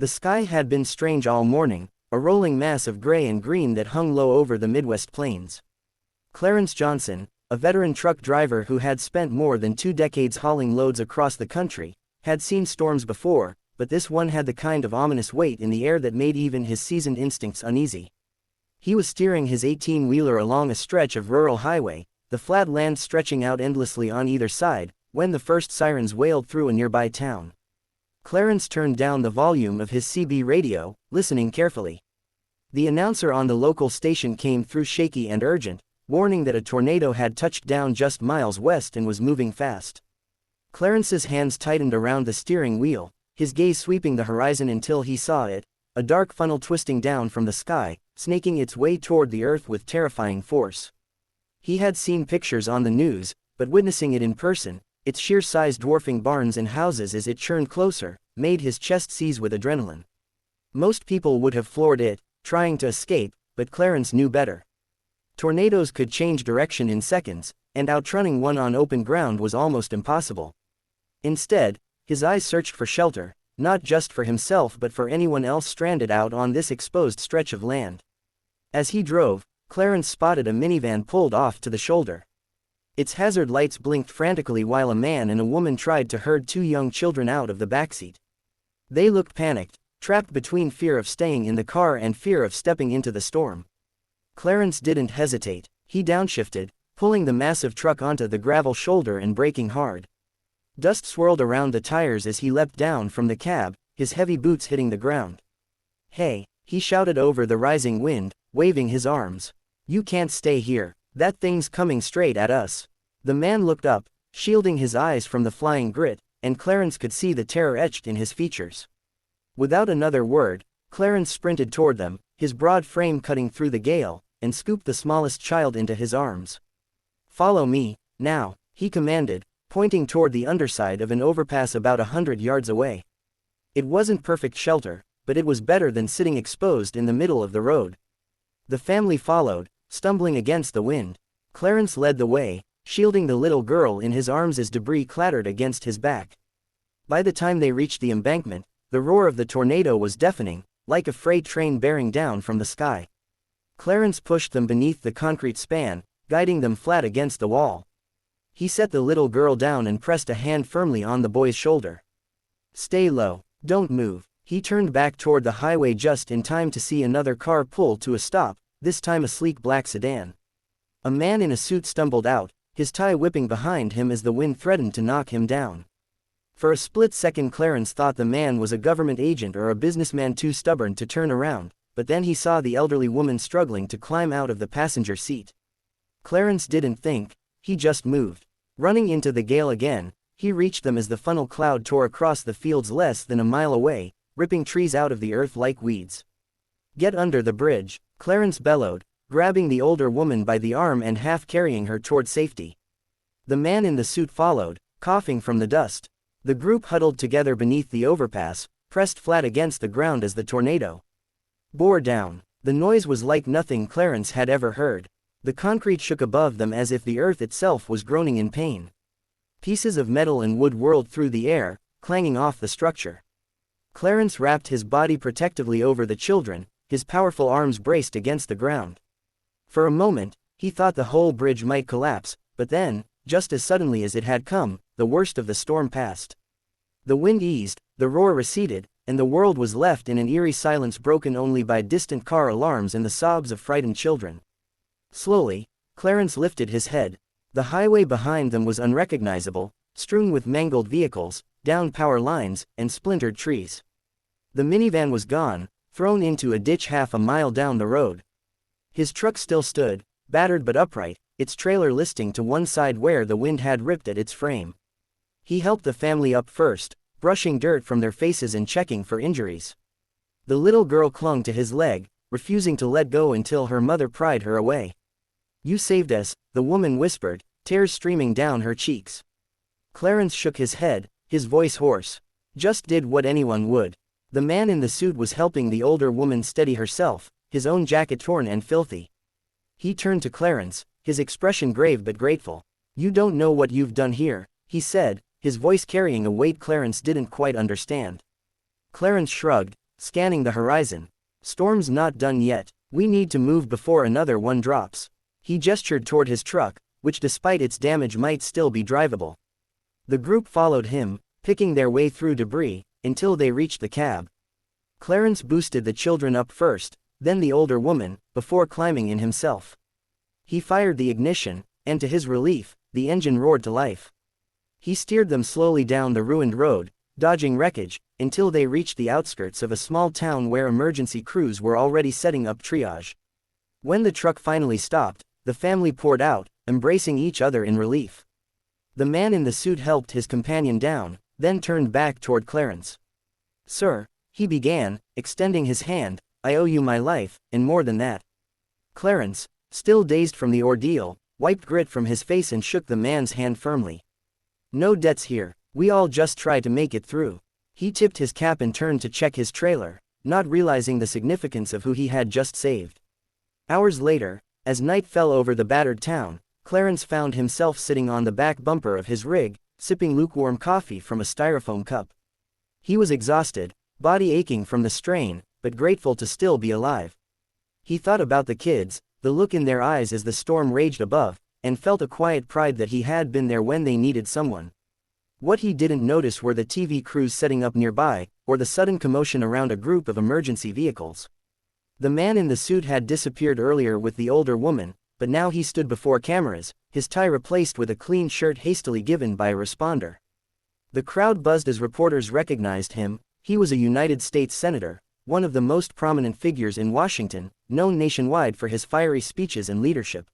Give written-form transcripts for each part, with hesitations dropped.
The sky had been strange all morning, a rolling mass of gray and green that hung low over the Midwest plains. Clarence Johnson, a veteran truck driver who had spent more than 2 decades hauling loads across the country, had seen storms before, but this one had the kind of ominous weight in the air that made even his seasoned instincts uneasy. He was steering his 18-wheeler along a stretch of rural highway, the flat land stretching out endlessly on either side, when the first sirens wailed through a nearby town. Clarence turned down the volume of his CB radio, listening carefully. The announcer on the local station came through shaky and urgent, warning that a tornado had touched down just miles west and was moving fast. Clarence's hands tightened around the steering wheel, his gaze sweeping the horizon until he saw it, a dark funnel twisting down from the sky, snaking its way toward the earth with terrifying force. He had seen pictures on the news, but witnessing it in person, its sheer size dwarfing barns and houses as it churned closer, made his chest seize with adrenaline. Most people would have floored it, trying to escape, but Clarence knew better. Tornadoes could change direction in seconds, and outrunning one on open ground was almost impossible. Instead, his eyes searched for shelter, not just for himself but for anyone else stranded out on this exposed stretch of land. As he drove, Clarence spotted a minivan pulled off to the shoulder. Its hazard lights blinked frantically while a man and a woman tried to herd 2 young children out of the backseat. They looked panicked, trapped between fear of staying in the car and fear of stepping into the storm. Clarence didn't hesitate. He downshifted, pulling the massive truck onto the gravel shoulder and braking hard. Dust swirled around the tires as he leapt down from the cab, his heavy boots hitting the ground. "Hey," he shouted over the rising wind, waving his arms. "You can't stay here. That thing's coming straight at us." The man looked up, shielding his eyes from the flying grit, and Clarence could see the terror etched in his features. Without another word, Clarence sprinted toward them, his broad frame cutting through the gale, and scooped the smallest child into his arms. "Follow me, now," he commanded, pointing toward the underside of an overpass about 100 yards away. It wasn't perfect shelter, but it was better than sitting exposed in the middle of the road. The family followed, stumbling against the wind. Clarence led the way, shielding the little girl in his arms as debris clattered against his back. By the time they reached the embankment, the roar of the tornado was deafening, like a freight train bearing down from the sky. Clarence pushed them beneath the concrete span, guiding them flat against the wall. He set the little girl down and pressed a hand firmly on the boy's shoulder. "Stay low, don't move." He turned back toward the highway just in time to see another car pull to a stop, this time a sleek black sedan. A man in a suit stumbled out, his tie whipping behind him as the wind threatened to knock him down. For a split second Clarence thought the man was a government agent or a businessman too stubborn to turn around, but then he saw the elderly woman struggling to climb out of the passenger seat. Clarence didn't think, he just moved. Running into the gale again, he reached them as the funnel cloud tore across the fields less than a mile away, ripping trees out of the earth like weeds. "Get under the bridge," Clarence bellowed, grabbing the older woman by the arm and half carrying her toward safety. The man in the suit followed, coughing from the dust. The group huddled together beneath the overpass, pressed flat against the ground as the tornado bore down. The noise was like nothing Clarence had ever heard. The concrete shook above them as if the earth itself was groaning in pain. Pieces of metal and wood whirled through the air, clanging off the structure. Clarence wrapped his body protectively over the children, his powerful arms braced against the ground. For a moment, he thought the whole bridge might collapse, but then, just as suddenly as it had come, the worst of the storm passed. The wind eased, the roar receded, and the world was left in an eerie silence broken only by distant car alarms and the sobs of frightened children. Slowly, Clarence lifted his head. The highway behind them was unrecognizable, strewn with mangled vehicles, downed power lines, and splintered trees. The minivan was gone, thrown into a ditch half a mile down the road. His truck still stood, battered but upright, its trailer listing to one side where the wind had ripped at its frame. He helped the family up first, brushing dirt from their faces and checking for injuries. The little girl clung to his leg, refusing to let go until her mother pried her away. "You saved us," the woman whispered, tears streaming down her cheeks. Clarence shook his head, his voice hoarse. "Just did what anyone would." The man in the suit was helping the older woman steady herself, his own jacket torn and filthy. He turned to Clarence, his expression grave but grateful. "You don't know what you've done here," he said, his voice carrying a weight Clarence didn't quite understand. Clarence shrugged, scanning the horizon. "Storm's not done yet. We need to move before another one drops." He gestured toward his truck, which despite its damage might still be drivable. The group followed him, picking their way through debris, until they reached the cab. Clarence boosted the children up first, then the older woman, before climbing in himself. He fired the ignition, and to his relief, the engine roared to life. He steered them slowly down the ruined road, dodging wreckage, until they reached the outskirts of a small town where emergency crews were already setting up triage. When the truck finally stopped, the family poured out, embracing each other in relief. The man in the suit helped his companion down, then turned back toward Clarence. "Sir," he began, extending his hand, "I owe you my life, and more than that." Clarence, still dazed from the ordeal, wiped grit from his face and shook the man's hand firmly. "No debts here. We all just try to make it through." He tipped his cap and turned to check his trailer, not realizing the significance of who he had just saved. Hours later, as night fell over the battered town, Clarence found himself sitting on the back bumper of his rig, sipping lukewarm coffee from a styrofoam cup. He was exhausted, body aching from the strain, but grateful to still be alive. He thought about the kids, the look in their eyes as the storm raged above, and felt a quiet pride that he had been there when they needed someone. What he didn't notice were the TV crews setting up nearby, or the sudden commotion around a group of emergency vehicles. The man in the suit had disappeared earlier with the older woman, but now he stood before cameras, his tie replaced with a clean shirt hastily given by a responder. The crowd buzzed as reporters recognized him. He was a United States Senator, one of the most prominent figures in Washington, known nationwide for his fiery speeches and leadership.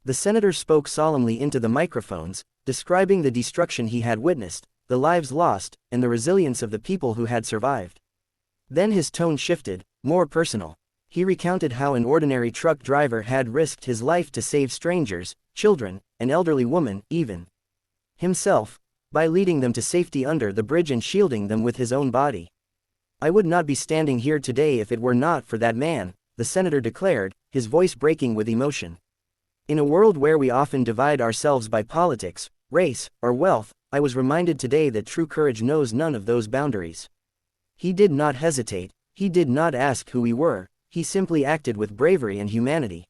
The senator spoke solemnly into the microphones, describing the destruction he had witnessed, the lives lost, and the resilience of the people who had survived. Then his tone shifted, more personal. He recounted how an ordinary truck driver had risked his life to save strangers, children, an elderly woman, even himself, by leading them to safety under the bridge and shielding them with his own body. "I would not be standing here today if it were not for that man," the senator declared, his voice breaking with emotion. "In a world where we often divide ourselves by politics, race, or wealth, I was reminded today that true courage knows none of those boundaries." He did not hesitate, he did not ask who we were, he simply acted with bravery and humanity.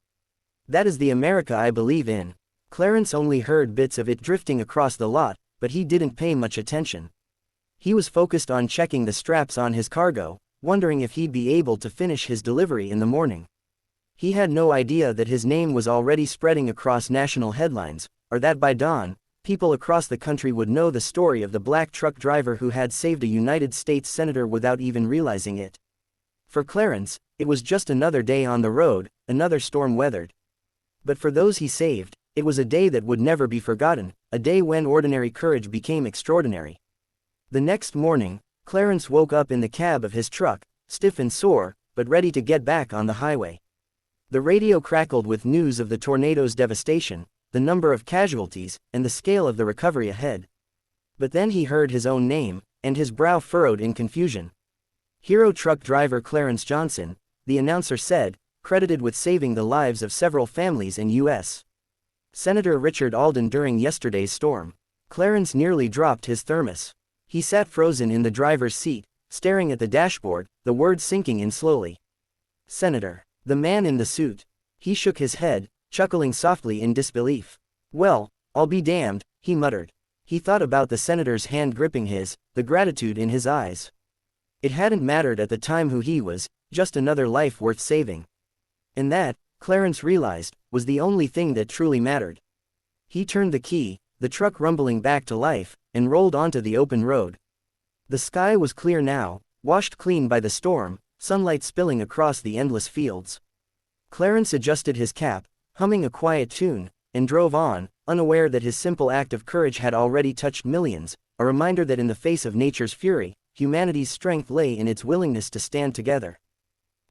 "That is the America I believe in." Clarence only heard bits of it drifting across the lot, but he didn't pay much attention. He was focused on checking the straps on his cargo, wondering if he'd be able to finish his delivery in the morning. He had no idea that his name was already spreading across national headlines, or that by dawn, people across the country would know the story of the black truck driver who had saved a United States senator without even realizing it. For Clarence, it was just another day on the road, another storm weathered. But for those he saved, it was a day that would never be forgotten, a day when ordinary courage became extraordinary. The next morning, Clarence woke up in the cab of his truck, stiff and sore, but ready to get back on the highway. The radio crackled with news of the tornado's devastation, the number of casualties, and the scale of the recovery ahead. But then he heard his own name, and his brow furrowed in confusion. "Hero truck driver Clarence Johnson," the announcer said, credited with saving the lives of several families in U.S. Senator Richard Alden during yesterday's storm. Clarence nearly dropped his thermos. He sat frozen in the driver's seat, staring at the dashboard, the words sinking in slowly. "Senator." The man in the suit. He shook his head, chuckling softly in disbelief. "Well, I'll be damned," he muttered. He thought about the senator's hand gripping his, the gratitude in his eyes. It hadn't mattered at the time who he was, just another life worth saving. And that, Clarence realized, was the only thing that truly mattered. He turned the key, the truck rumbling back to life, and rolled onto the open road. The sky was clear now, washed clean by the storm, sunlight spilling across the endless fields. Clarence adjusted his cap, humming a quiet tune, and drove on, unaware that his simple act of courage had already touched millions, a reminder that in the face of nature's fury, humanity's strength lay in its willingness to stand together.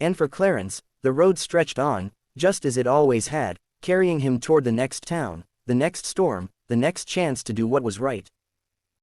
And for Clarence, the road stretched on, just as it always had, carrying him toward the next town, the next storm, the next chance to do what was right.